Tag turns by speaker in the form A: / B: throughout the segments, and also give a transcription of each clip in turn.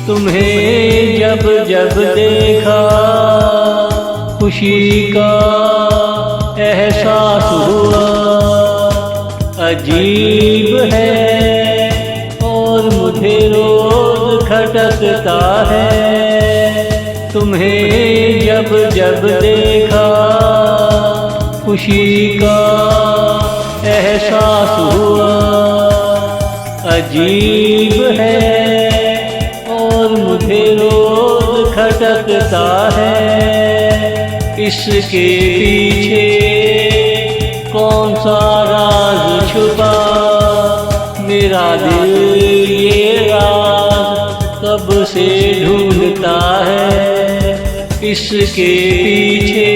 A: तुम्हें जब जब देखा खुशी का एहसास हुआ। अजीब है और मुझे रोज खटकता है। तुम्हें जब जब देखा खुशी का एहसास हुआ। अजीब है और मुझे रोज खटकता है। इसके पीछे कौन सा राज छुपा, मेरा दिल ये राज कब से ढूंढता है। इसके पीछे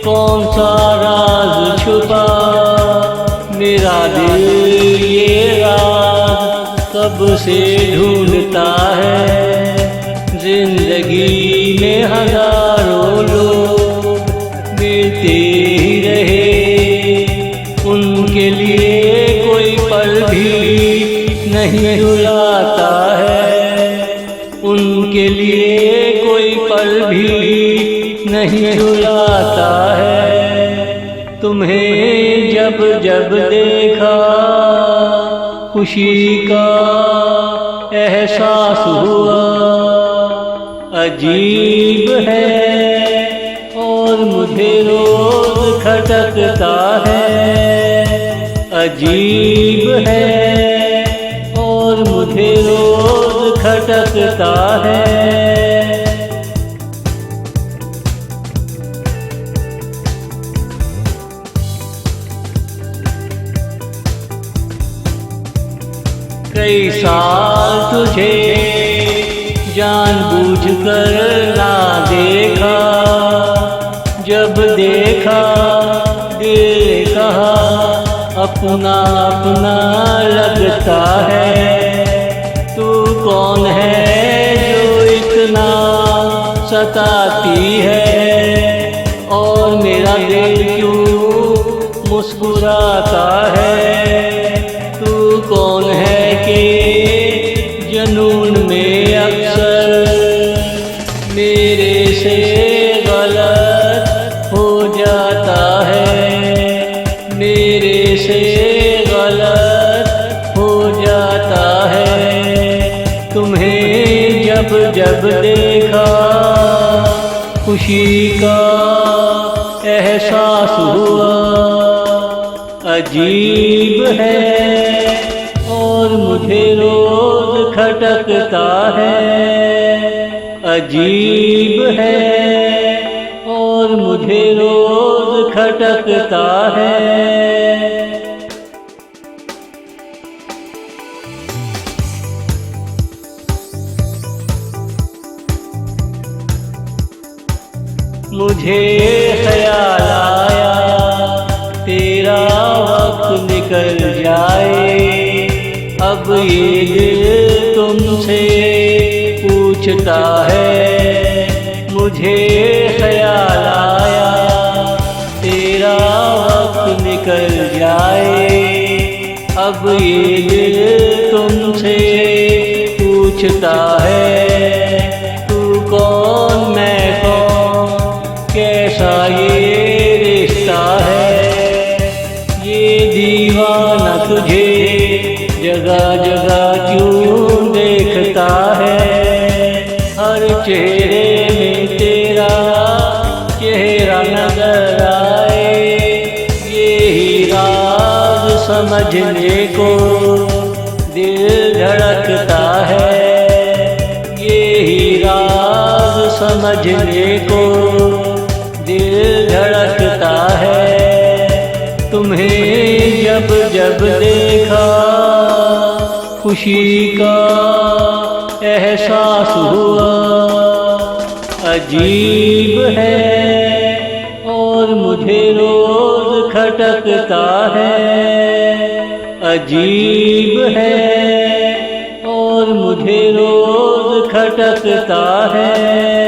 A: कौन सा राज छुपा, मेरा दिल ये राज कब से ढूंढता है। जिंदगी में हजारों लोग मिलते ही रहे, उनके लिए कोई पल भी नहीं रुलाता है। उनके लिए कोई पल भी नहीं रुलाता है। तुम्हें जब जब देखा खुशी का एहसास हुआ। अजीब है और मुझे रोज खटकता है। अजीब है और मुझे रोज खटकता है। कई साल तुझे जानबूझकर ना देखा, जब देखा दिल कहा अपना अपना लगता है। तू कौन है जो इतना सताती है, और मेरा दिल क्यों मुस्कुराता है। तू कौन है कि जनून में अक्सर मेरे से गलत हो जाता है। मेरे से गलत हो जाता है। तुम्हें जब जब देखा खुशी का एहसास हुआ। अजीब है और मुझे रोज खटकता है। अजीब है और मुझे रोज खटकता है। मुझे ख्याल आया तेरा वक्त निकल जाए। अब ये दिल तुमसे पूछता है। मुझे ख्याल आया तेरा वक्त निकल जाए। अब ये दिल तुमसे पूछता है। तू कौन मैं कौन, कैसा ये रिश्ता है। ये दीवाना तुझे जगह जगह क्यों देखता है। हर चेहरे में तेरा चेहरा नजर आए। यही राज समझने को दिल धड़कता है। यही राज समझने को दिल धड़कता है। तुम्हें जब जब देखा खुशी का एहसास हुआ। अजीब है और मुझे रोज खटकता है। अजीब है और मुझे रोज खटकता है।